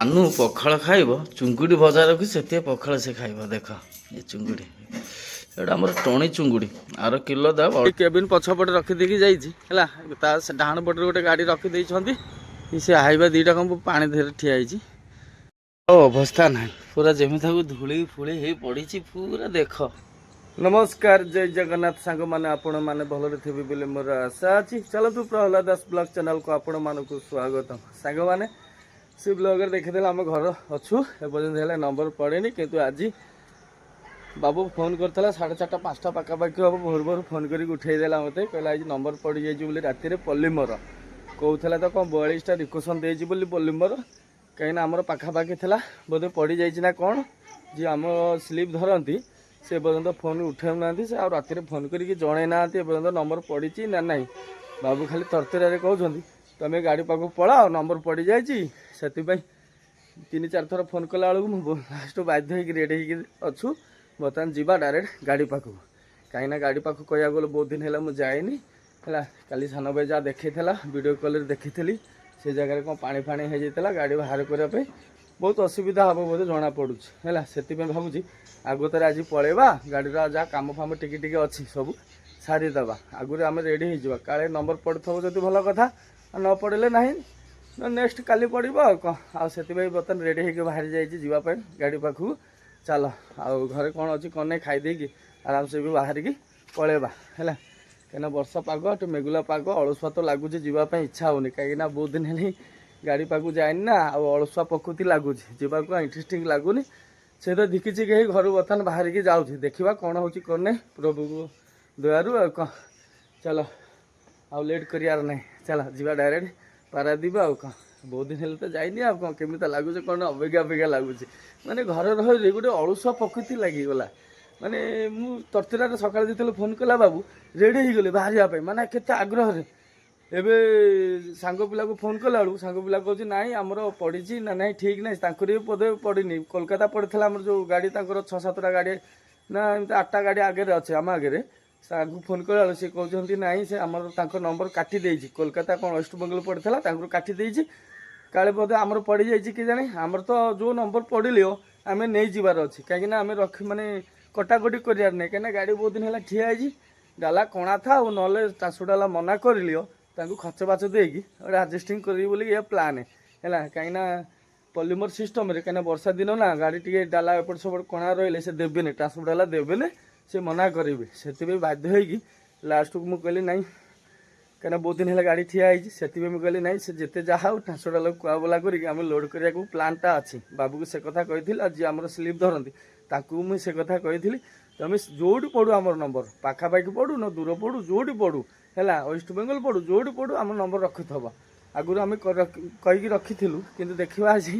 ଆନୁ ପଖାଳ ଖାଇବ ଚୁଙ୍ଗୁଡ଼ି ଭଜା ରଖି ସେଥିପାଇଁ ପଖାଳ ସେ ଖାଇବ। ଦେଖ ଏ ଚୁଙ୍ଗୁଡ଼ି ଏଇଟା ଆମର ଟଣି ଚୁଙ୍ଗୁଡ଼ି ଆର କିଲୋ ଦାମ। କେବିନ୍ ପଛପଟେ ରଖିଦେଇକି ଯାଇଛି ହେଲା। ତା ସେ ଡାହାଣ ପଟରେ ଗୋଟେ ଗାଡ଼ି ରଖିଦେଇଛନ୍ତି। ସେ ହାଇବା ଦୁଇଟା କଣ ପାଣି ଦେହରେ ଠିଆ ହେଇଛି। ଆଉ ଅବସ୍ଥା ନାହିଁ, ପୁରା ଯେମିତିକୁ ଧୂଳି ଫୁଳି ହେଇ ପଡ଼ିଛି ପୁରା। ଦେଖ ନମସ୍କାର, ଜୟ ଜଗନ୍ନାଥ ସାଙ୍ଗମାନେ, ଆପଣମାନେ ଭଲରେ ଥିବେ ବୋଲି ମୋର ଆଶା ଅଛି। ଚାଲନ୍ତୁ ପ୍ରହ୍ଲାଦ ଦାସ ବ୍ଲଗ ଚ୍ୟାନେଲକୁ ଆପଣମାନଙ୍କୁ ସ୍ୱାଗତ। ସାଙ୍ଗମାନେ ସେ ବ୍ଲଗରେ ଦେଖିଦେଲେ ଆମ ଘର ଅଛୁ ଏପର୍ଯ୍ୟନ୍ତ ହେଲେ ନମ୍ବର ପଡ଼େନି, କିନ୍ତୁ ଆଜି ବାବୁ ଫୋନ୍ କରିଥିଲା 4:30 5ଟା ପାଖାପାଖି ହେବ। ଭୋର ଭୋର ଫୋନ୍ କରିକି ଉଠେଇଦେଲା ମୋତେ, କହିଲା ଆଜି ନମ୍ବର ପଡ଼ିଯାଇଛି ବୋଲି ରାତିରେ ପଲ୍ଲିମର କହୁଥିଲା। ତ କ'ଣ 42ଟା ରିକ୍ୱେସନ୍ ଦେଇଛି ବୋଲି ପଲ୍ଲିମର, କାହିଁକିନା ଆମର ପାଖାପାଖି ଥିଲା, ବୋଧେ ପଡ଼ିଯାଇଛି ନା କ'ଣ। ଯିଏ ଆମ ସ୍ଲିପ୍ ଧରନ୍ତି ସେ ଏପର୍ଯ୍ୟନ୍ତ ଫୋନ୍ ଉଠାଉନାହାନ୍ତି। ସେ ଆଉ ରାତିରେ ଫୋନ୍ କରିକି ଜଣାଇ ନାହାନ୍ତି ଏପର୍ଯ୍ୟନ୍ତ ନମ୍ବର ପଡ଼ିଛି ନା ନାହିଁ। ବାବୁ ଖାଲି ତରତରରେ କହୁଛନ୍ତି ତୁମେ ଗାଡ଼ି ପାଖକୁ ପଳାଅ, ନମ୍ବର ପଡ଼ିଯାଇଛି। ସେଥିପାଇଁ 3-4 ଥର ଫୋନ୍ କଲା ବେଳକୁ ମୁଁ ଲାଷ୍ଟ ବାଧ୍ୟ ହେଇକି ରେଡ଼ି ହେଇକି ଅଛୁ। ବର୍ତ୍ତମାନ ଯିବା ଡାଇରେକ୍ଟ ଗାଡ଼ି ପାଖକୁ, କାହିଁକିନା ଗାଡ଼ି ପାଖକୁ କହିବାକୁ ଗଲେ ବହୁତ ଦିନ ହେଲା ମୁଁ ଯାଇନି ହେଲା। କାଲି ସାନ ଭାଇ ଯାହା ଦେଖେଇଥିଲା ଭିଡ଼ିଓ କଲ୍ରେ ଦେଖିଥିଲି, ସେ ଜାଗାରେ କ'ଣ ପାଣି ଫାଣି ହେଇଯାଇଥିଲା। ଗାଡ଼ି ବାହାର କରିବା ପାଇଁ ବହୁତ ଅସୁବିଧା ହେବ ବୋଧେ ଜଣାପଡ଼ୁଛି ହେଲା। ସେଥିପାଇଁ ଭାବୁଛି ଆଗତରେ ଆଜି ପଳେଇବା, ଗାଡ଼ିର ଯାହା କାମ ଫାମ ଟିକେ ଟିକେ ଅଛି ସବୁ ସାରିଦେବା। ଆଗରୁ ଆମେ ରେଡ଼ି ହେଇଯିବା, କାଳେ ନମ୍ବର ପଡ଼ୁଥିବ ଯଦି ଭଲ କଥା, ଆଉ ନ ପଡ଼ିଲେ ନାହିଁ, ନେକ୍ସଟ କାଲି ପଡ଼ିବ ଆଉ କ'ଣ। ଆଉ ସେଥିପାଇଁ ବର୍ତ୍ତମାନ ରେଡ଼ି ହେଇକି ବାହାରି ଯାଇଛି ଯିବା ପାଇଁ ଗାଡ଼ି ପାଖକୁ। ଚାଲ, ଆଉ ଘରେ କ'ଣ ଅଛି କ'ଣ ନାହିଁ ଖାଇଦେଇକି ଆରାମସେ ବି ବାହାରିକି ପଳେଇବା ହେଲା। କାହିଁକିନା ବର୍ଷା ପାଗ, ଏଠି ମେଘୁଲା ପାଗ, ଅଳସୁଆ ତ ଲାଗୁଛି, ଯିବା ପାଇଁ ଇଚ୍ଛା ହେଉନି। କାହିଁକିନା ବହୁତ ଦିନ ହେଲେ ଗାଡ଼ି ପାଖକୁ ଯାଇନି ନା, ଆଉ ଅଳସୁଆ ପ୍ରକୃତି ଲାଗୁଛି, ଯିବାକୁ ଆଉ ଇଣ୍ଟରେଷ୍ଟିଂ ଲାଗୁନି। ସେ ତ ଧିକିଛି ହେଇ ଘରୁ ବର୍ତ୍ତମାନ ବାହାରିକି ଯାଉଛି। ଦେଖିବା କ'ଣ ହେଉଛି କ'ଣ ନାହିଁ ପ୍ରଭୁକୁ ଦୟାରୁ ଆଉ କ'ଣ। ଚାଲ, ଆଉ ଲେଟ୍ କରିବାର ନାହିଁ, ଚାଲ ଯିବା ଡାଇରେକ୍ଟ ପାରାଦୀପ ଆଉ କ'ଣ। ବହୁତ ଦିନ ହେଲେ ତ ଯାଇନି, ଆଉ କ'ଣ କେମିତି ଲାଗୁଛି କ'ଣ ଅପେକ୍ଷା ଅପେକ୍ଷା ଲାଗୁଛି। ମାନେ ଘରେ ରହି ଗୋଟେ ଅଳସୁଆ ପ୍ରକୃତି ଲାଗିଗଲା। ମାନେ ମୁଁ ତରତରାରେ ସକାଳେ ଯେତେବେଳେ ଫୋନ୍ କଲା ବାବୁ ରେଡ଼ି ହେଇଗଲେ ବାହାରିବା ପାଇଁ, ମାନେ କେତେ ଆଗ୍ରହରେ। ଏବେ ସାଙ୍ଗ ପିଲାକୁ ଫୋନ୍ କଲା ବେଳକୁ ସାଙ୍ଗ ପିଲା କହୁଛି ନାଇଁ ଆମର ପଡ଼ିଛି ନା ନାହିଁ ଠିକ୍ ନାହିଁ। ତାଙ୍କର ବି ପଦେ ପଡ଼ିନି, କୋଲକାତା ପଡ଼ିଥିଲା ଆମର ଯେଉଁ ଗାଡ଼ି, ତାଙ୍କର 6-7ଟା ଗାଡ଼ି ନା ଏମିତି 8ଟା ଗାଡ଼ି ଆଗରେ ଅଛି ଆମ ଆଗରେ। ତାଙ୍କୁ ଫୋନ୍ କଲାବେଳକୁ ସେ କହୁଛନ୍ତି ନାଇଁ ସେ ଆମର ତାଙ୍କ ନମ୍ବର କାଟି ଦେଇଛି। କୋଲକାତା କ'ଣ ୱେଷ୍ଟବେଙ୍ଗଲ ପଡ଼ିଥିଲା, ତାଙ୍କୁ କାଟି ଦେଇଛି। କାଳେ ବୋଧେ ଆମର ପଡ଼ିଯାଇଛି କି ଜାଣି। ଆମର ତ ଯେଉଁ ନମ୍ବର ପଡ଼ିଲିଅ ଆମେ ନେଇଯିବାର ଅଛି, କାହିଁକିନା ଆମେ ମାନେ କଟାକଟି କରିବାର ନାହିଁ। କାହିଁକିନା ଗାଡ଼ି ବହୁତ ଦିନ ହେଲା ଠିଆ ହେଇଛି, ଡାଲା କଣା ଥା, ଆଉ ନହେଲେ ଟ୍ରାନ୍ସଫର ଡାଲା ମନା କରିଲିଅ ତାଙ୍କୁ ଖର୍ଚ୍ଚ ବାଚ ଦେଇକି ଗୋଟେ ଆଡ଼ଜଷ୍ଟିଂ କରିବି ବୋଲି ଏ ପ୍ଲାନ୍ ହେଲା। କାହିଁକିନା ପଲିମର ସିଷ୍ଟମରେ, କାହିଁକିନା ବର୍ଷା ଦିନ ନା, ଗାଡ଼ି ଟିକେ ଡାଲା ଏପଟ ସେପଟ କଣା ରହିଲେ ସେ ଦେବେନି, ଟ୍ରାନ୍ସଫର ଡାଲା ଦେବେନି, ସେ ମନା କରିବେ। ସେଥିପାଇଁ ବାଧ୍ୟ ହେଇକି ଲାଷ୍ଟକୁ ମୁଁ କହିଲି ନାଇଁ, କାହିଁକିନା ବହୁତ ଦିନ ହେଲା ଗାଡ଼ି ଠିଆ ହେଇଛି। ସେଥିପାଇଁ ମୁଁ କହିଲି ନାଇଁ, ସେ ଯେତେ ଯାହା ହଉ ଟ୍ରାନ୍ସଫର ଡାଲାକୁ କୁଆବଲା କରିକି ଆମେ ଲୋଡ଼୍ କରିବାକୁ ପ୍ଲାନ୍ଟା ଅଛି। ବାବୁକୁ ସେ କଥା କହିଥିଲି, ଆଉ ଯିଏ ଆମର ସ୍ଲିପ୍ ଧରନ୍ତି ତାଙ୍କୁ ମୁଁ ସେ କଥା କହିଥିଲି। ତୁମେ ଯେଉଁଠି ପଡ଼ୁ ଆମର ନମ୍ବର, ପାଖାପାଖି ପଡ଼ୁ ନା ଦୂର ପଡ଼ୁ, ଯେଉଁଠି ପଡ଼ୁ ହେଲା, ୱେଷ୍ଟବେଙ୍ଗଲ ପଡ଼ୁ, ଯେଉଁଠି ପଡ଼ୁ ଆମ ନମ୍ବର ରଖିଥିବ। ଆଗରୁ ଆମେ କହିକି ରଖିଥିଲୁ, କିନ୍ତୁ ଦେଖିବା ଆଜି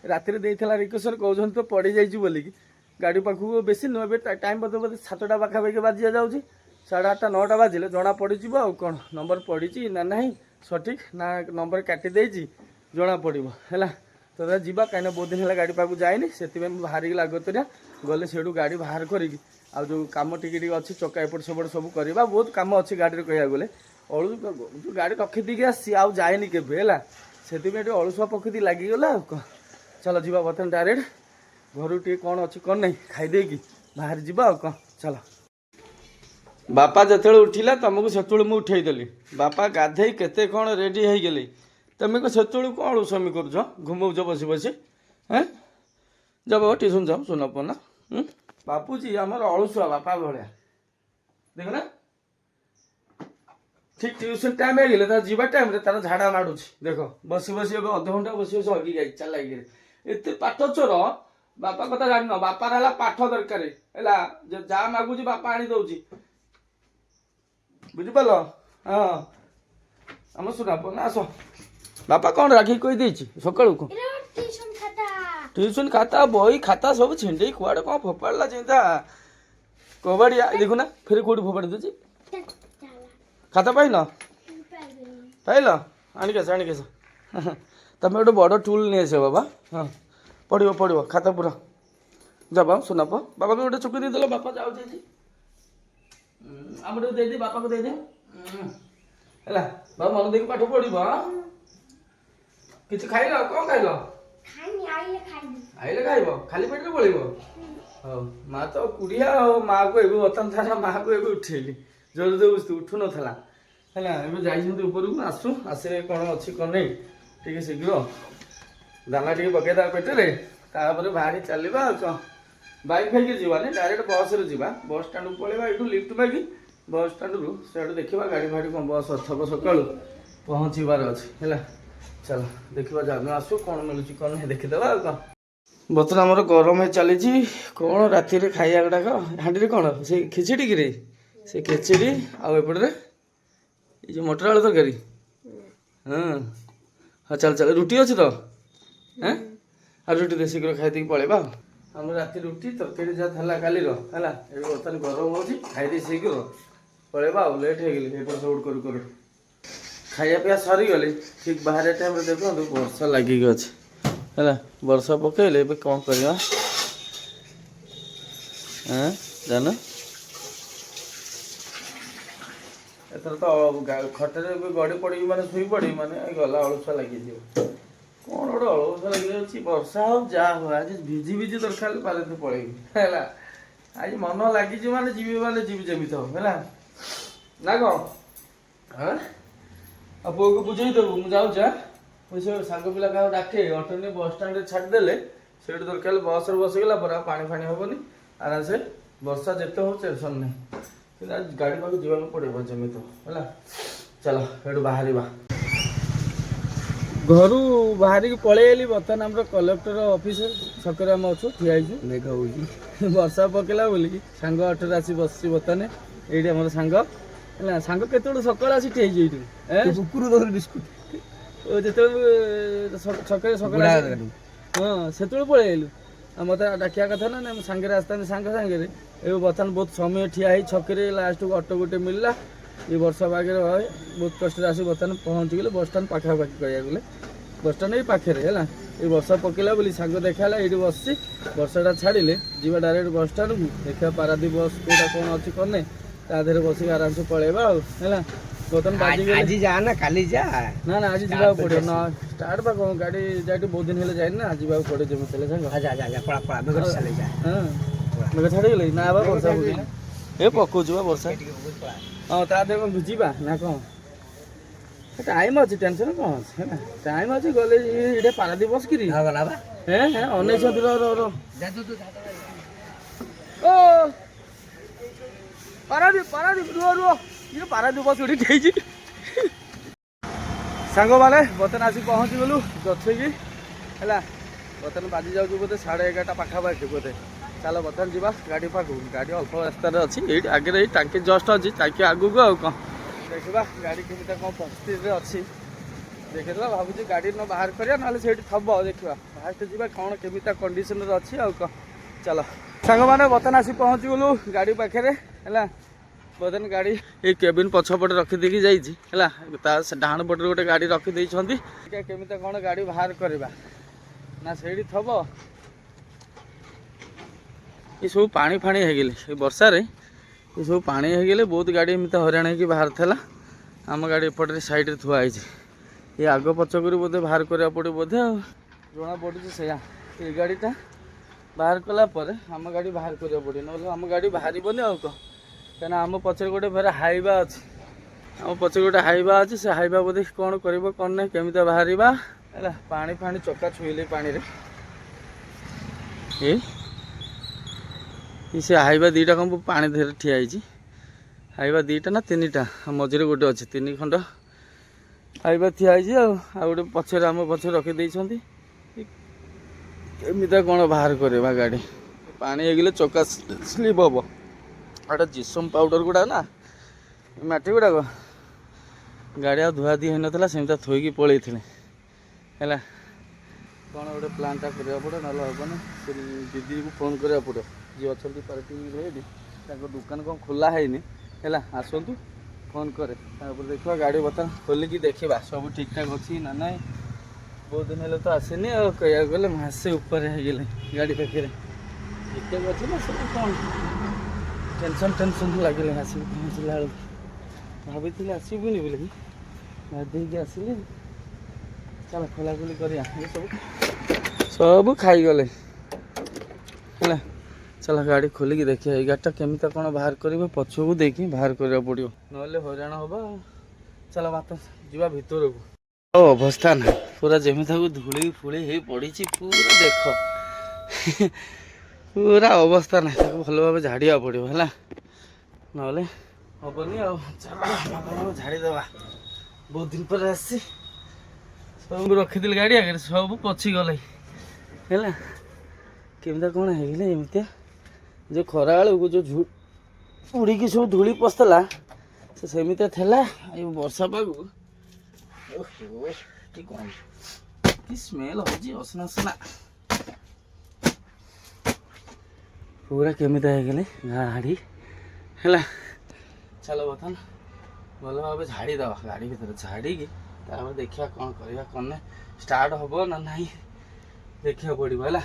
ରାତିରେ ଦେଇଥିଲା ରିକ୍ୱେଷ୍ଟ, କହୁଛନ୍ତି ତ ପଡ଼ିଯାଇଛି ବୋଲିକି। ଗାଡ଼ି ପାଖକୁ ବେଶୀ ନୁହେଁ, ଏବେ ଟାଇମ୍ ବୋଧେ 7ଟା ପାଖାପାଖି ବାଜିଆ ଯାଉଛି। 8:30 9ଟା ବାଜିଲେ ଜଣା ପଡ଼ିଯିବ ଆଉ କ'ଣ ନମ୍ବର ପଡ଼ିଛି ନା ନାହିଁ, ସଠିକ୍ ନା ନମ୍ବର କାଟି ଦେଇଛି ଜଣାପଡ଼ିବ ହେଲା। ତ ଯିବା, କାହିଁକିନା ବହୁତ ଦିନ ହେଲା ଗାଡ଼ି ପାଖକୁ ଯାଇନି। ସେଥିପାଇଁ ମୁଁ ବାହାରିକି ଲାଗୋତରିଆ ଗଲେ ସେଇଠୁ ଗାଡ଼ି ବାହାର କରିକି, ଆଉ ଯେଉଁ କାମ ଟିକେ ଟିକେ ଅଛି ଚକା ଏପଟ ସେପଟ ସବୁ କରିବା। ବହୁତ କାମ ଅଛି ଗାଡ଼ିରେ କହିବାକୁ ଗଲେ। ଯେଉଁ ଗାଡ଼ି ରଖିଦେଇକି ଆସିଛି ଆଉ ଯାଇନି କେବେ ହେଲା। ସେଥିପାଇଁ ଟିକେ ଅଳସୁଆ ପ୍ରକୃତି ଲାଗିଗଲା ଆଉ କ'ଣ। ଚାଲ ଯିବା ବର୍ତ୍ତମାନ ଡାଇରେକ୍ଟ ଘରୁ, ଟିକେ କ'ଣ ଅଛି କ'ଣ ନାହିଁ ଖାଇଦେଇକି ବାହାରି ଯିବା ଆଉ କ'ଣ। ଚାଲ। ବାପା ଯେତେବେଳେ ଉଠିଲା ତୁମକୁ ସେତେବେଳେ ମୁଁ ଉଠେଇଦେଲି। ବାପା ଗାଧେଇ କେତେ କ'ଣ ରେଡ଼ି ହେଇଗଲେ, ତୁମେ କ'ଣ ସେତେବେଳକୁ କ'ଣ ଅଳସୁଆମି କରୁଛ, ଘୁମଉଛ ବସି ବସି। ଯାଅ ବାବା ଟ୍ୟୁସନ୍ ଯାଅ, ଶୁନ ପନା। ବାପୁଜି ଆମର ଅଳସୁଆ ବାପା ଭଳିଆ, ଦେଖ ନା। ଠିକ୍ ଟ୍ୟୁସନ୍ ଟାଇମ୍ ହେଇଗଲେ ତାର ଯିବା ଟାଇମ୍ରେ ତାର ଝାଡ଼ା ମାଡ଼ୁଛି। ଦେଖ ବସି ବସି ଏବେ ଅଧଘଣ୍ଟା ବସି ବସି ହଗି ଯାଇଛି ଚାଲାକିରେ। ଏତେ ପାଠ ଚୋର, ବାପା କଥା ଜାଣିନ। ବାପାର ହେଲା ପାଠ ଦରକାର ହେଲା, ଯାହା ମାଗୁଛି ବାପା ଆଣି ଦଉଛି, ବୁଝିପାରିଲ। ହଁ ଆମ ଶୁଣ ନା, ଆସ। ବାପା କ'ଣ ରାଗିକି କହିଦେଇଛି ସକାଳୁ? ଟ୍ୟୁସନ୍ ଖାତା, ବହି ଖାତା ସବୁ ଛିଣ୍ଡେଇ କୁଆଡ଼େ କ'ଣ ଫୋପାଡ଼ିଲା ଚିନ୍ତା। କବାଡ଼ି ଦେଖୁନା ଫେରେ କେଉଁଠି ଫୋପାଡ଼ି ଦେଉଛି। ଖାତା ପାଇଲ? ପାଇଲ? ଆଣିକି ଆସ, ଆଣିକି ଆସ। ତମେ ଗୋଟେ ବଡ଼ ଟୁଲ୍ ନେଇ ଆସିବ ବାବା। ହଁ ପଡ଼ିବ ପଡ଼ିବ ଖାତା ପୁରା। ଯା ବାବା ଶୁଣ ପ, ବାବାକୁ ଗୋଟେ ଚୁକି ଦେଇଦେଲ, ବାପା ଯାଉଛି। ଆମର ଦେଇଦେ, ବାପାକୁ ଦେଇଦେ ହେଲା। ବାବା ମନ ଦେଇକି ପାଠ ପଢ଼ିବ। କିଛି ଖାଇଲ? କ'ଣ ଖାଇଲ? ଆଇଲେ ଖାଇବ ଖାଲି ପେଟରେ ପଳେଇବ। ହଉ ମା ତ କୁଡ଼ିଆ ଆଉ ମାଆକୁ ଏବେ ବର୍ତ୍ତମାନ ଥାନା ମାଆକୁ ଏବେ ଉଠେଇଲି ଜୋର ଜବରଦସ୍ତି ଉଠୁନଥିଲା ହେଲା। ଏବେ ଯାଇଛନ୍ତି ଉପରକୁ ଆସୁ ଆସିଲେ କ'ଣ ଅଛି କ'ଣ ନାହିଁ ଟିକେ ଶୀଘ୍ର ଦାନା ଟିକେ ପକେଇଦେବା ପେଟରେ ତାପରେ ବାହାରି ଚାଲିବା ଆଉ କ'ଣ। ବାଇକ୍ ଫାଇକ୍ରେ ଯିବାନି ଡାଇରେକ୍ଟ ବସ୍ରେ ଯିବା। ବସ୍ ଷ୍ଟାଣ୍ଡକୁ ପଳେଇବା ଏଇଠୁ ଲିଫ୍ଟ ମାଗି ବସ୍ ଷ୍ଟାଣ୍ଡରୁ ସେଆଡ଼ୁ ଦେଖିବା ଗାଡ଼ି ଫାଡ଼ି କ'ଣ ବସ୍ ଥବ ସକାଳୁ ପହଞ୍ଚିବାର ଅଛି ହେଲା। ଚାଲ ଦେଖିବା ଜାନୁ ଆସୁ କ'ଣ ମିଳୁଛି କ'ଣ ନାହିଁ ଦେଖିଦେବା ଆଉ କ'ଣ। ବର୍ତ୍ତମାନ ଆମର ଗରମ ହେଇ ଚାଲିଛି କ'ଣ ରାତିରେ ଖାଇବା ଗୁଡ଼ାକ ହାଣ୍ଡିରେ କ'ଣ ସେ ଖିଚିଡ଼ି କିରେ ସେ ଖିଚିଡ଼ି ଆଉ ଏପଟରେ ଏଇ ଯେଉଁ ମଟର ଆଳୁ ତରକାରୀ। ହଁ ହଁ ଚାଲ ଚାଲ ରୁଟି ଅଛି ତ ହଁ ଆଉ ରୁଟି ଦେଇ ଶୀଘ୍ର ଖାଇଦେଇକି ପଳେଇବା ଆଉ। ଆମର ରାତି ରୁଟି ତରକାରୀ ଯାହା ଥିଲା କାଲିର ହେଲା ଏବେ ବର୍ତ୍ତମାନ ଗରମ ହେଉଛି ଖାଇଦେଇ ଶୀଘ୍ର ପଳେଇବା ଆଉ। ଲେଟ୍ ହେଇଗଲି ଏପଟ ସେପଟ କରୁ କରୁ ଖାଇବା ପିଇବା ସରିଗଲି ଠିକ୍ ବାହାରିବା ଟାଇମ୍ରେ ଦେଖନ୍ତୁ ବର୍ଷା ଲାଗିକି ଅଛି ହେଲା। ବର୍ଷା ପକେଇଲେ ଏବେ କ'ଣ କରିବା ଜାନ ଏଥର ତ ଖଟରେ ଏବେ ଗଡ଼ି ପଡ଼ିକି ମାନେ ଶୋଇ ପଡ଼ିବି ମାନେ ଗଲା ଅଳସୁଆ ଲାଗିଯିବ। କ'ଣ ଗୋଟେ ଅଳସୁଆ ଲାଗିଯାଉଛି ବର୍ଷା ହଉ ଯାହା ହଉ ଆଜି ଭିଜି ଭିଜି ଦରକାର ପାରନ୍ତି ପଳେଇବି ହେଲା। ଆଜି ମନ ଲାଗିଛି ମାନେ ଯିବି ଯେମିତି ହଉ ହେଲା ନା କ'ଣ। ହଁ ଆଉ ପୁଅକୁ ବୁଝେଇ ଦେବୁ ମୁଁ ଯାଉଛି। ମୁଁ ସେ ସାଙ୍ଗ ପିଲା କାହାକୁ ଡାକେ ଅଟୋ ନେଇ ବସ୍ ଷ୍ଟାଣ୍ଡରେ ଛାଡ଼ିଦେଲେ ସେଇଠୁ ଦରକାର ବସ୍ରେ ବସିଗଲା ପରେ ଆଉ ପାଣି ଫାଣି ହେବନି ଆରାମସେ ବର୍ଷା ଯେତେ ହଉ ଟେନସନ୍ ନାହିଁ। କିନ୍ତୁ ଆଜି ଗାଡ଼ି ପାଖକୁ ଯିବାକୁ ପଡ଼ିବ ଯେମିତି ହେଲା। ଚାଲ ସେଇଠୁ ବାହାରିବା। ଘରୁ ବାହାରିକି ପଳେଇ ଆଇଲି ବର୍ତ୍ତମାନ ଆମର କଲେକ୍ଟର ଅଫିସ ଛକରେ ଆମେ ଅଛୁ ଠିଆ ହେଇଛୁ ମେଘ ହେଉଛି ବର୍ଷା ପକେଇଲା ବୋଲିକି ସାଙ୍ଗ ଅଟୋରେ ଆସି ବସିଛି ବର୍ତ୍ତମାନ ଏଇଠି ଆମର ସାଙ୍ଗ ହେଲା। ସାଙ୍ଗ କେତେବେଳୁ ସକାଳେ ଆସି ଠିଆ ହେଇଛି ଏଇଠି କୁକୁର ଦଉନି ବିସ୍କୁଟ ଯେତେବେଳେ ଛକରେ ସକାଳେ ହଁ ସେତେବେଳେ ପଳେଇ ଆଇଲୁ ଆଉ ମୋତେ ଡାକିବା କଥା ନା ମୁଁ ସାଙ୍ଗରେ ଆସିଥାନ୍ତି ସାଙ୍ଗ ସାଙ୍ଗରେ। ଏବେ ବର୍ତ୍ତମାନ ବହୁତ ସମୟ ଠିଆ ହେଇ ଛକରେ ଲାଷ୍ଟକୁ ଅଟୋ ଗୋଟେ ମିଳିଲା ଏ ବର୍ଷା ପାଗରେ ବହୁତ କଷ୍ଟରେ ଆସି ବର୍ତ୍ତମାନ ପହଞ୍ଚିଗଲେ ବସଷ୍ଟାଣ୍ଡ ପାଖାପାଖି କହିବାକୁ ଗଲେ ବସଷ୍ଟାଣ୍ଡ ଏଇ ପାଖରେ ହେଲା। ଏ ବର୍ଷା ପକେଇଲା ବୋଲି ସାଙ୍ଗ ଦେଖା ହେଲା ଏଇଠି ବସିଛି ବର୍ଷାଟା ଛାଡ଼ିଲେ ଯିବା ଡାଇରେକ୍ଟ ବସଷ୍ଟାଣ୍ଡକୁ ଦେଖିବା ପାରାଦ୍ୱୀପ ବସ୍ କେଉଁଟା କ'ଣ ଅଛି କ'ଣ ନାହିଁ ତା ଦେହରେ ବସିକି ଆରାମସେ ପଳେଇବା ଆଉ ହେଲା। ବର୍ତ୍ତମାନ ଆଜି ଯା ନା କାଲି ଯା ନା ନା ଆଜି ଯିବାକୁ ପଡ଼ିବ ନା ଷ୍ଟାର୍ଟ ବା କ'ଣ ଗାଡ଼ି ଯାଇଠି ବହୁତ ଦିନ ହେଲେ ଯାଇନି ନା ଯିବାକୁ ପଡ଼ିବ ଯେମିତି ହେଲେ ସାଙ୍ଗ। ହଁ ମେଘ ଛାଡ଼ିଗଲେ ନା ବା ବର୍ଷା ପକେଇଲା ଏ ପକଉଛି ବା ବର୍ଷା। ହଁ ତା ଦେହ କ'ଣ ଭିଜିବା ନା କ'ଣ ଟାଇମ୍ ଅଛି ଟେନସନ୍ କ'ଣ ଅଛି ହେଲା ଟାଇମ୍ ଅଛି ଗଲେ ଏଇଟା ପାରାଦ୍ୱୀପ ବସ୍ କିରି ଗଲା ବା ଅନେଇଶ ଦିନ ଓ ପାରାଦ୍ୱୀପ ରୁହ ଇଏ ପାରାଦ୍ୱୀପ ବସ୍ ଉଠି ହେଇଛି। ସାଙ୍ଗମାନେ ବର୍ତ୍ତମାନ ଆସି ପହଞ୍ଚିଗଲୁ ଗଛକି ହେଲା। ବର୍ତ୍ତମାନ ବାଜି ଯାଉଛି ବୋଧେ 11:30 ପାଖାପାଖି ବୋଧେ। ଚାଲ ବର୍ତ୍ତମାନ ଯିବା ଗାଡ଼ି ପାଖକୁ। ଗାଡ଼ି ଅଳ୍ପ ରାସ୍ତାରେ ଅଛି ଏଇଠି ଆଗରେ ଏଇ ଟାଙ୍କି ଜଷ୍ଟ ଅଛି ଟାଙ୍କି ଆଗକୁ ଆଉ କ'ଣ ଦେଖିବା ଗାଡ଼ି କେମିତି କ'ଣ ପରିସ୍ଥିତିରେ ଅଛି ଦେଖିଦେବା। ଭାବୁଛି ଗାଡ଼ି ନ ବାହାର କରିବା ନହେଲେ ସେଇଠି ଥବ ଦେଖିବା ଫାଷ୍ଟ ଯିବା କ'ଣ କେମିତି କଣ୍ଡିସନରେ ଅଛି ଆଉ କ'ଣ। ଚାଲ ସାଙ୍ଗମାନେ ବର୍ତ୍ତମାନ ଆସି ପହଞ୍ଚିଗଲୁ ଗାଡ଼ି ପାଖରେ ହେଲା। ବର୍ତ୍ତମାନ ଗାଡ଼ି ଏଇ କେବିନ୍ ପଛପଟେ ରଖିଦେଇକି ଯାଇଛି ହେଲା। ତା ଡାହାଣ ପଟରେ ଗୋଟେ ଗାଡ଼ି ରଖିଦେଇଛନ୍ତି କେମିତି କ'ଣ ଗାଡ଼ି ବାହାର କରିବା ନା ସେଇଠି ଥବ। ଏସବୁ ପାଣି ଫାଣି ହେଇଗଲେ ଏ ବର୍ଷାରେ ଏସବୁ ପାଣି ହେଇଗଲେ ବହୁତ ଗାଡ଼ି ଏମିତି ହଇରାଣ ହେଇକି ବାହାରିଥିଲା। ଆମ ଗାଡ଼ି ଏପଟରେ ସାଇଡ଼ରେ ଥୁଆ ହେଇଛି ଏ ଆଗ ପଛ କରି ବୋଧେ ବାହାର କରିବାକୁ ପଡ଼ିବ ବୋଧେ ଆଉ ଜଣାପଡ଼ୁଛି ସେଇଆ। ଏ ଗାଡ଼ିଟା ବାହାର କଲା ପରେ ଆମ ଗାଡ଼ି ବାହାର କରିବାକୁ ପଡ଼ିବ ନହେଲେ ଆମ ଗାଡ଼ି ବାହାରିବନି ଆଉ କ'ଣ। କାହିଁକିନା ଆମ ପଛରେ ଗୋଟେ ଫେର ହାଇୱା ଅଛି ଆମ ପଛରେ ଗୋଟେ ହାଇୱା ଅଛି ସେ ହାଇୱା ବୋଧେ କ'ଣ କରିବ କ'ଣ ନାହିଁ କେମିତି ବାହାରିବା ହେଲା। ପାଣି ଫାଣି ଚକା ଛୁଇଁଲେ ପାଣିରେ ସେ ହାଇୱା ଦୁଇଟା କ'ଣ ପାଣି ଦେହରେ ଠିଆ ହେଇଛି। ହାଇୱା ଦୁଇଟା ନା ତିନିଟା ମଝିରେ ଗୋଟେ ଅଛି 3 ଖଣ୍ଡ ହାଇୱା ଠିଆ ହେଇଛି ଆଉ ଗୋଟେ ପଛରେ ଆମ ପଛରେ ରଖିଦେଇଛନ୍ତି। କେମିତି କ'ଣ ବାହାର କରିବା ଗାଡ଼ି ପାଣି ହେଇଗଲେ ଚକା ସ୍ଲିପ୍ ହେବ। ଏଇଟା ଜିସମ୍ ପାଉଡ଼ର ଗୁଡ଼ାକ ନା ମାଟି ଗୁଡ଼ାକ ଗାଡ଼ି ଆଉ ଧୁଆଧୁଇ ହେଇନଥିଲା ସେମିତି ଥୋଇକି ପଳେଇଥିଲେ ହେଲା। କ'ଣ ଗୋଟେ ପ୍ଲାନ୍ଟା କରିବାକୁ ପଡ଼ିବ ନହେଲେ ହେବନି। ସେ ଦିଦିକୁ ଫୋନ୍ କରିବାକୁ ପଡ଼ିବ ଯିଏ ଅଛନ୍ତି ପାର୍କିଂରେ ଏଠି ତାଙ୍କ ଦୋକାନ କ'ଣ ଖୋଲା ହେଇନି ହେଲା। ଆସନ୍ତୁ ଫୋନ୍ କରେ ତାପରେ ଦେଖିବା ଗାଡ଼ି ବର୍ତ୍ତମାନ ଖୋଲିକି ଦେଖିବା ସବୁ ଠିକ୍ଠାକ୍ ଅଛି ନା ନାହିଁ। ବହୁତ ଦିନ ହେଲେ ତ ଆସିନି ଆଉ କହିବାକୁ ଗଲେ ମାସେ ଉପରେ ହେଇଗଲେ ଗାଡ଼ି ପାଖରେ ଠିକ୍ଠାକ୍ ଅଛି ନା ସବୁ କ'ଣ ଟେନସନ୍ ଲାଗିଲେ ଆସିକି ପହଞ୍ଚିଲା ବେଳକୁ। ଭାବିଥିଲି ଆସିବୁନି ବୋଲିକି ଗାଧେଇକି ଆସିଲି। ଚାଲ ଖୋଲାଖୋଲି କରିବା ସବୁ ଖାଇଗଲେ चल गाड़ी खोलिकी देखिए ये गाड़ीटा केमिता कौन बाहर कर पछकू देखी बाहर करा पड़ो ना हईराण हवा। चल बात जा भितर को अवस्था ना पूरा जमी धूली फूली हो पड़ी पूरा देख पूरा अवस्था ना भल भाव झाड़िया पड़ो है ना हेनी झाड़ीदे बहुत दिन पर आसी सब रखी गाड़ी आगे सब पचिगला है केमिता कौन है एमती जो खरा को जो उड़ी की सब धूली पसला से सेमिता थेला ये वर्षा पाग कौन कि स्मेल हो असना असना पूरा केमिता है गाड़ी है। चलो बर्तमान भल भाव झाड़ीदे गाड़ी भर झाड़ी देखिए कौन करवा कौन ना स्टार्ट हम ना ना देखा पड़ो है।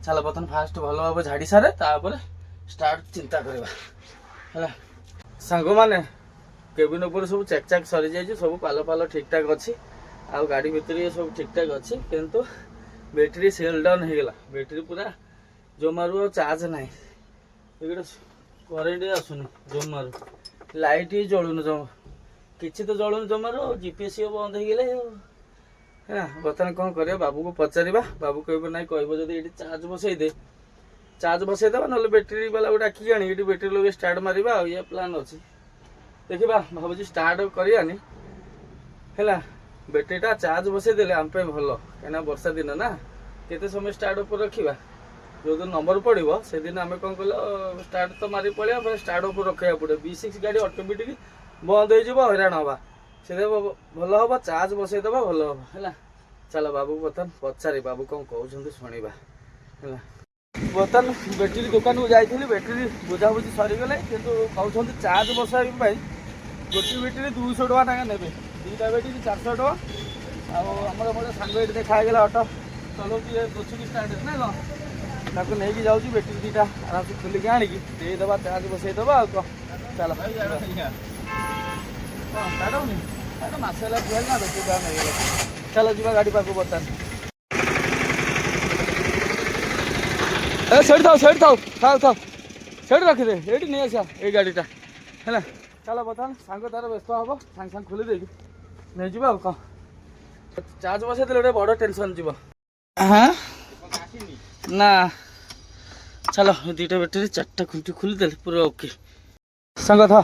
चल बर्तमान फास्ट भल भाव झाड़ी सारे तापर स्टार्ट चिंता करवा है। सांग मैंने केबिन उपर सब चेक चाक सरी जाइए सब पाल पाल ठीक ठाक अच्छी आ गाड़ी भितर ये सब ठीक ठाक अच्छी किंतु बैटेरी सेल डाउन हो गला बैटेरी पूरा जमारू चार्ज ना करेन्ट आसुनी जमारू लाइट ही जलुन जमा किसी तो जलुन जमारू जीपीएस बंद हो गले है। बर्तमान कौन कर बाबू को पचार बाबू कह ना कह ये चार्ज बसई दे चार्ज बसईदे ना बैटेरी वाला को डाक आनी ये बैटेरी लगे स्टार्ट मारा ये प्लान अच्छी देखा भावुँ स्टार्ट करानी है बैटेरीटा चार्ज बसईदे आम भल कहीं वर्षा दिन ना केते समय स्टार्ट उपर रखा जो दिन नंबर पड़ो से दिन आम कौन कल स्टार्ट तो मारी पड़े फिर स्टार्ट उपर रखा पड़े B6 गाड़ी ऑटोमेटिक बंद हो हईराण हवा से भल हम चार्ज बसईदे भल हम है। चल बाबू बर्तमान पचारे बाबू कौन कहते शुणा है। बर्तमान बैटेरी दुकान को जाइए बैटेरी बुझाबुझी सरीगले कि कहते चार्ज बसाई गोटे बैटेरी 200 टका ना ने दुईटा बैटेरी 400 टका आमर मोटे सांग ये देखागला अटो चलाऊँ दोषी स्टार्ट ना कौन नहीं जाऊँगी बैटेरी दुईटा आराम से खोलिक आणिकी देदेबा चार्ज बसईदे आ चल स्टार्ट होनी मसे ना चलो जी गाड़ी पाक बर्तमान सेठ था सेठ रखिदे ये नहीं आसा ये गाड़ीटा है। चलो बर्तमान सांग तार व्यस्त हम सांग सांग खोली देगी नहीं जा कौन चार्ज बसई दे बड़ टेंशन जीव हाँ ना। चलो दुईटा बैटेरी 4टा खुंटी खोलीदे पूरा ओके सांग था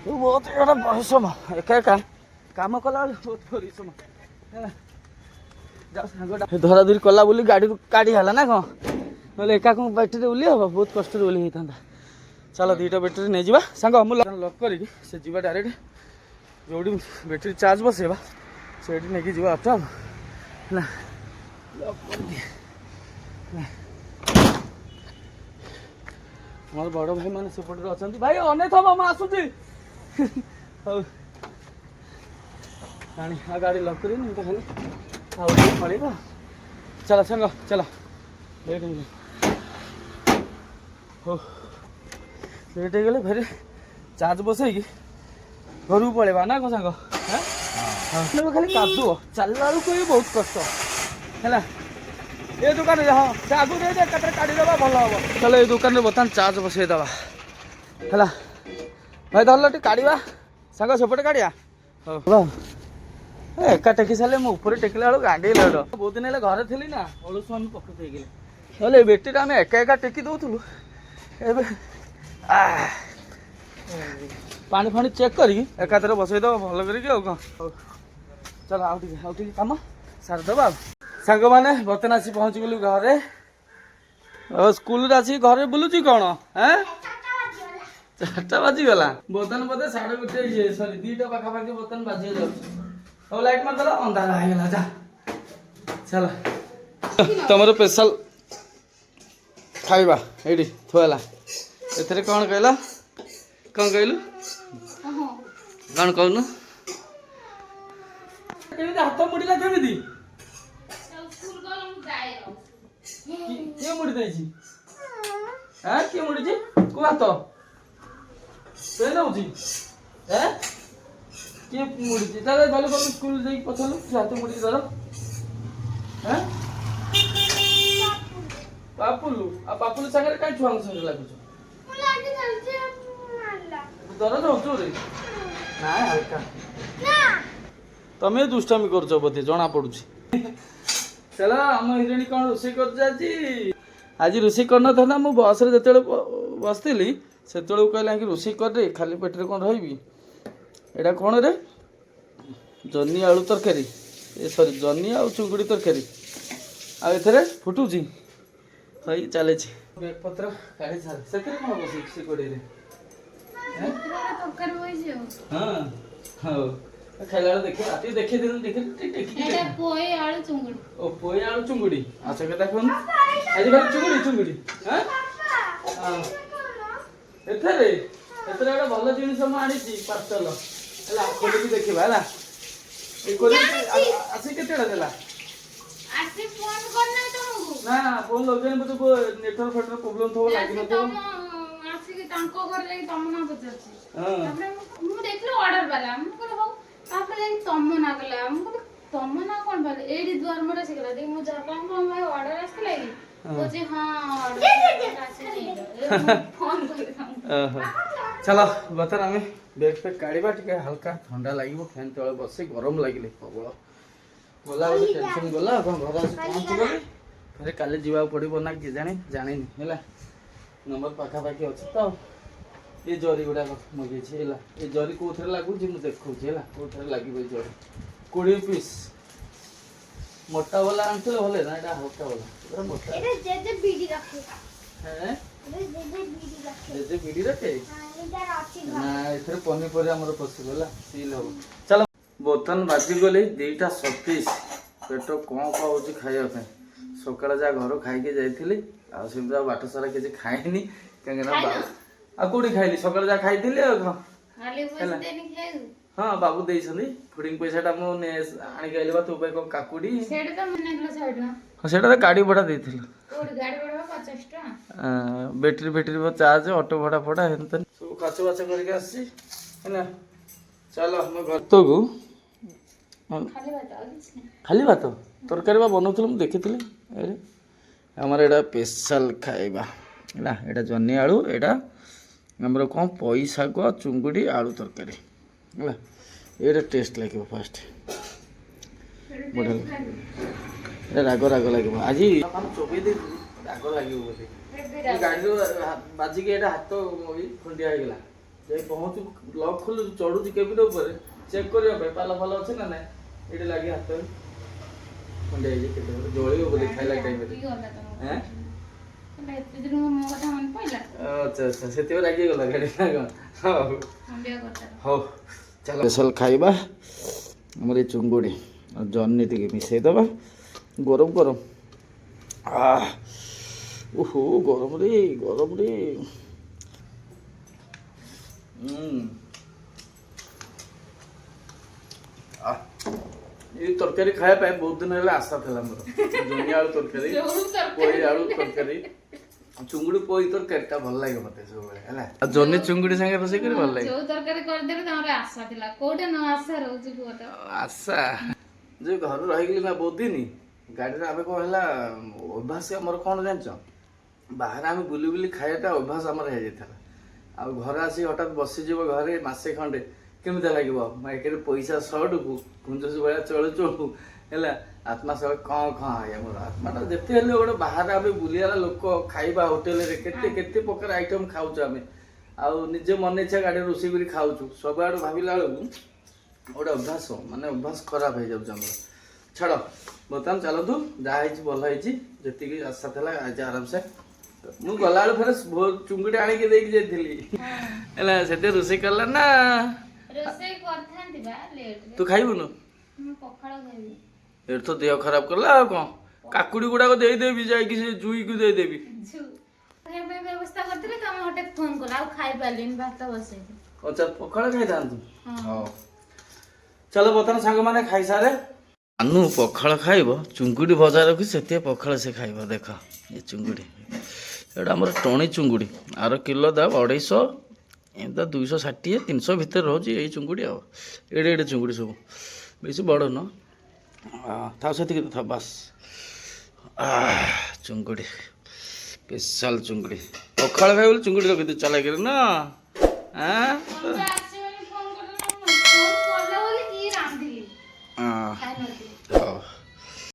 बहुत परिश्रम एका एका काम कला बहुत परिश्रम है धरा धरी कला बोली गाड़ी काढ़ी है ना कौन ना एका कौन बैटेरी ओह्ली हम बहुत कष्ट ओह्ली होता। चलो दुईटा बैटेरी नहीं जा सांग मुझे लक करके से जी डायरेक्ट जो बैटेरी चार्ज बसैबा से नहीं जा ऑटो है मोर बड़ भाई मैंने सेपटे अच्छा भाई अने थम मैं आसूसी गाड़ी लक कर खाली पड़ेगा। चलो सांग चलो लेट हो लेट हो गले फिर चार्ज बसई घर को पलैबा ना कौन सांग हाँ खाली कादु चलला को भी बहुत कष्ट है। ये दुकान हाँ से आगू दे काढ़ीदेवा भल हम। चलो ये दुकान में बर्तमान चार्ज बसईदे है भाई धरल टे काढ़ा सांग सेपटे काढ़िया हाँ एका टेकी सारे मुझे टेकिला बेलू गांडी लेट बहुत दिन घरे थी ना अलस आम पकड़ गले ना बैटेरी आम एका एका टेकी दौलू पानी फानी चेक करी एकाथरे बसईद भल कर कौन चलो आउ कम सारिदेवा सांग मैंने बर्तमान आसी पहुँच गलु घरे स्कूल आसी घरे बुलूची कौन है 4टा बाजीगला बर्तमान बोधे 1:30 सरी 2टा पाखापाखि बर्तमान बाजी जाऊँ लाइट मारदेल अंधार होगा जा। चल तुम स्पेशल खाइबा ये थुला ए कौन कहला कौन कहलु कौन कहून हाथ मुड़ला केमी किए मुड़ी देछि हाँ किए मुड़ी को हाथ से नौची है किए मुड़ी ताले भले भले स्कूल जाई पछलु हाथ मुड़ी धर हैं ପାପୁଲୁ ଆଉ ପାପୁଲୁ ସାଙ୍ଗରେ କାଇଁ ଛୁଆଙ୍କ ସାଙ୍ଗରେ ଲାଗୁଛ? ଦରଜ ହଉଛୁ ରେ? ନାଇଁ ହାଲକା। ତମେ ଦୁଷ୍ଟାମି କରୁଛ ବୋଧେ ଜଣା ପଡୁଛି। ଚାଲ ଆମ ହିରୋଇନ କଣ ରୋଷେଇ କରୁଛି ଆଜି? ଆଜି ରୋଷେଇ କରିନଥାନ୍ତା, ମୁଁ ବସ୍ରେ ଯେତେବେଳେ ବସିଥିଲି ସେତେବେଳକୁ କହିଲା କି ରୋଷେଇ କରିରେ, ଖାଲି ପେଟରେ କ'ଣ ରହିବି। ଏଇଟା କ'ଣ ରେ? ଜହ୍ନି ଆଳୁ ତରକାରୀ, ସରି ଜହ୍ନି ଆଉ ଚୁଙ୍ଗୁଡ଼ି ତରକାରୀ। ଆଉ ଏଥିରେ ଫୁଟୁଛି ହେଇ ଚାଲିଛି। ବେଗ ପତ୍ର କାଢ଼ି ସାର, ସେଥିରେ କ'ଣ ବସିଛି ସେ କଡ଼େଇରେ? ହଁ ହଉ ଖାଇଲା ବେଳେ ଦେଖେ, ରାତି ଦେଖେଇଦେଲି ପୋଇ ଆଳୁ ଚୁଙ୍ଗୁଡ଼ି। ଆଚ୍ଛା କଥା କୁହନ୍ତୁ ଆଜି ଖାଲି ଚୁଙ୍ଗୁଡ଼ି। ଏଥିରେ ଗୋଟେ ଭଲ ଜିନିଷ ମୁଁ ଆଣିଛି ପାର୍ସଲ ହେଲା, ଖୋଲିକି ଦେଖିବା ହେଲା। ଆସି କେତେଟା ଦେଲା? ନା ଫୋନ୍ ଲଗେଇନି, ବୋଧେ ନେଟୱାର୍କ ଫେଟୱାର୍କ ପ୍ରୋବ୍ଲେମ୍ ଥିବ, ଲାଗିନଥିବ। ମୁଁ ଦେଖିଲି ଅର୍ଡର ବାଲା, ମୁଁ କହିଲି ହଉ, ତାପରେ ଯାଇକି ତମ ନା କଲା, ମୁଁ କହିଲି ତମ ନା କ'ଣ ବାଲା, ଏଇଠି ଦୁଆର ମୋର ଆସିଗଲା। ଦେଖି ମୁଁ ଯାହା ଭାଇ ଅର୍ଡର ଆସିଥିଲା କି କହୁଛି ହଁ ଫୋନ୍ କରି। ଚାଲ ବର୍ତ୍ତମାନ ଆମେ ବେଗ ଫେଗ କାଢ଼ିବା, ଟିକେ ହାଲକା ଥଣ୍ଡା ଲାଗିବ, ଫ୍ୟାନ୍ ତଳେ ବସି ଗରମ ଲାଗିଲେ ପ୍ରବଳ ଗଲା ଗୋଟେ ଟେନସନ୍ ଗଲା। ଆପଣ ଘରେ ଆସି ପହଞ୍ଚିଗଲେ, ଫେରେ କାଲି ଯିବାକୁ ପଡ଼ିବ ନା କି ଜାଣିନି ହେଲା। ନମ୍ବର ପାଖାପାଖି ଅଛି ତ। ଏ ଜରି ଗୁଡ଼ାକ ମଗେଇଛି ହେଲା, ଏ ଜରି କେଉଁଥିରେ ଲାଗୁଛି ମୁଁ ଦେଖଉଛି ହେଲା, କେଉଁଥିରେ ଲାଗିବ ଏ ଜରି। 20 ପିସ୍ ମୋଟା ବାଲା ଆଣିଥିଲେ ଭଲ ନା, ଏଇଟା ହାଲକା ବାଲା ପୁରା ମୋଟା। ଜେଜେ ବିଡ଼ି ରଖେ ନା, ଏଥିରେ ପନିପରିବା ଆମର ପଶିବ ହେଲା, ସିଲ୍ ହବ। ଚାଲ ବର୍ତ୍ତମାନ ବାଜିଗଲେ 2:37, ପେଟ କ'ଣ ହେଉଛି ଖାଇବା ପାଇଁ। ସକାଳେ ଯାହା ଘରୁ ଖାଇକି ଯାଇଥିଲି, ଆଉ ସେମିତି ଆଉ ବାଟ ସାରା କିଛି ଖାଇନି, କାହିଁକିନା ଆଉ କୋଉଠି ଖାଇଲି, ସକାଳେ ଯାହା ଖାଇଥିଲି ଆଉ କ'ଣ ହେଲା। ହଁ ବାବୁ ଦେଇଛନ୍ତି ଫୁଡିଂ ପଇସାଟା, ମୁଁ ଆଣିକି ଆଇଲି ବା ତୋ ପାଇଁ କ'ଣ କାକୁଡ଼ି। ହଁ ସେଇଟା ତ ଗାଡ଼ି ଭଡ଼ା ଦେଇଥିଲୁ, ବ୍ୟାଟେରୀ ଚାର୍ଜ, ଅଟୋ ଭଡ଼ା ଏମିତି ସବୁ ଖର୍ଚ୍ଚ ବାଚ କରିକି ଆସିଛି ହେଲା। ଚାଲ ଆମ ଘରକୁ। ଖାଲି ଭାତ ତରକାରୀ ବା ବନଉଥିଲୁ, ମୁଁ ଦେଖିଥିଲି। ଆମର ଏଇଟା ସ୍ପେଶାଲ ଖାଇବା ହେଲା, ଏଇଟା ଜହ୍ନି ଆଳୁ, ଏଇଟା ଆମର କ'ଣ ପୋଇ ଶାଗ ଚୁଙ୍ଗୁଡ଼ି ଆଳୁ ତରକାରୀ ହେଲା। ଏଇଟା ଟେଷ୍ଟ ଲାଗିବ ଫାଷ୍ଟ, ବଢ଼ିଆ ଏଇଟା ରାଗ ଲାଗିବ। ଆଜି ଚୋବେଇ ଦେଇଥିଲି, ରାଗ ଲାଗିବ ବୋଧେ। ଗାଡ଼ିରୁ ବାଜିକି ଏଇଟା ହାତ ଖଣ୍ଡିଆ ହେଇଗଲା। ଯାଇ ପହଞ୍ଚୁ, ଲକ୍ ଖୋଲୁଛୁ, ଚଢୁଛି କେବିନ ଉପରେ ଚେକ୍ କରିବା ପାଇଁ ପାଲ ଫାଲ ଅଛି ନା ନାଇଁ, ଏଇଠି ଲାଗି ହାତ ଖଣ୍ଡିଆ ହେଇଛି। କେତେବେଳେ ଜଳିବ ବୋଲି ଖାଇଲା ଟାଇମରେ। ଆଚ୍ଛା ସେଥିପାଇଁ ରାଗିଗଲା ଗାଡ଼ି ନା କ'ଣ? ହଉ ଚାଲ ସ୍ପେଶାଲ ଖାଇବା ଆମର ଏ ଚୁଙ୍ଗୁଡ଼ି ଆଉ ଜହ୍ନି ଟିକେ ମିଶେଇଦବା, ଗରମ ଓହୋ ଗରମରେ ଏଇ ତରକାରୀ ଖାଇବା ପାଇଁ ବହୁତ ଦିନ ହେଲା ଆଶା ଥିଲା ମୋର। ଜହ୍ନି ଆଳୁ ତରକାରୀ, ପୋଇ ଆଳୁ ତରକାରୀ, ଚୁଙ୍ଗୁଡ଼ି ପୋଇ ତରକାରୀଟା ଭଲ ଲାଗେ ମତେ ସବୁବେଳେ ହେଲା। ଆଉ ଜହ୍ନି ଚୁଙ୍ଗୁଡ଼ି ସାଙ୍ଗେ ରୋଷେଇ କରି ଭଲ ଲାଗେ। ଯୋଉ ତରକାରୀ କରିଦେଲେ ତମର ଆଶା ଥିଲା, କୋଉଟା ନ ଆଶା ରହୁଛି କୁହ ତ। ଆଶା ଯେ ଘରୁ ରହିଗଲି ନା ବହୁତ ଦିନ, ଗାଡ଼ିରେ ଆମେ କ'ଣ ହେଲା, ଅଭ୍ୟାସ ଆମର କ'ଣ ଜାଣିଛ, ବାହାରେ ଆମେ ବୁଲି ଖାଇବାଟା ଅଭ୍ୟାସ ଆମର ହେଇଯାଇଥିଲା। ଆଉ ଘରେ ଆସି ହଠାତ୍ ବସିଯିବ ଘରେ ମାସେ ଖଣ୍ଡେ, କେମିତି ଲାଗିବ? ଏକରେ ପଇସା ସର୍ଟକୁ କୁଞ୍ଜସ ଭଳିଆ ଚଳୁ ହେଲା, ଆତ୍ମା ସହ କ'ଣ ଆମର ଆତ୍ମାଟା ଯେତେ ହେଲେ ଗୋଟେ ବାହାରେ ଆମେ ବୁଲିବାର ଲୋକ, ଖାଇବା ହୋଟେଲରେ କେତେ ପ୍ରକାର ଆଇଟମ୍ ଖାଉଛୁ ଆମେ, ଆଉ ନିଜେ ମନ ଇଚ୍ଛା ଗାଡ଼ିରେ ରୋଷେଇ କରି ଖାଉଛୁ। ସବୁଆଡ଼ୁ ଭାବିଲା ବେଳକୁ ଗୋଟେ ଅଭ୍ୟାସ ଖରାପ ହେଇଯାଉଛି ଆମର। ଛାଡ଼ ବର୍ତ୍ତମାନ ଚାଲନ୍ତୁ, ଯାହା ହେଇଛି ଭଲ ହେଇଛି, ଯେତିକି ଆଶା ଥିଲା ଆଜି ଆରାମସେ। ମୁଁ ଗଲାବେଳୁ ଫେରେ ଚୁଙ୍ଗୁଡ଼ି ଆଣିକି ଦେଇକି ଯାଇଥିଲି ହେଲା, ସେଠି ରୋଷେଇ କଲା ନା। ତୁ ଖାଇବୁନୁ? ଏଠି ତ ଦେହ ଖରାପ କଲା ଆଉ କ'ଣ, କାକୁଡ଼ି ଗୁଡ଼ାକ ଦେଇଦେବି, ଯାଇକି ସେ ଜୁଇକୁ ଦେଇଦେବି। ପଖାଳ ଖାଇଥାନ୍ତୁ। ହଉ ଚାଲ ବର୍ତ୍ତମାନ ସାଙ୍ଗମାନେ ଖାଇସାରେ। ଆନୁ ପଖାଳ ଖାଇବ, ଚୁଙ୍ଗୁଡ଼ି ଭଜା ରଖି ସେଥିପାଇଁ ପଖାଳ ସେ ଖାଇବ। ଦେଖ ଏ ଚୁଙ୍ଗୁଡ଼ି, ଏଇଟା ଆମର ଟଣି ଚୁଙ୍ଗୁଡ଼ି, ଆର କିଲୋ ଦାମ 250, ଏମିତି 260 300 ଭିତରେ ରହୁଛି ଏଇ ଚୁଙ୍ଗୁଡ଼ି। ଆଉ ଏଡ଼େ ଚୁଙ୍ଗୁଡ଼ି ସବୁ, ବେଶୀ ବଡ଼ ନୁହଁ, ଥାଉ ସେତିକି ଥାଉ ବାସ୍। ଚୁଙ୍ଗୁଡ଼ି ସ୍ପେଶାଲ ଚୁଙ୍ଗୁଡ଼ି ପଖାଳ ଖାଇ ବୋଲି ଚୁଙ୍ଗୁଡ଼ି ରଖିଦେ ଚାଲାକିରେ ନା ତମେ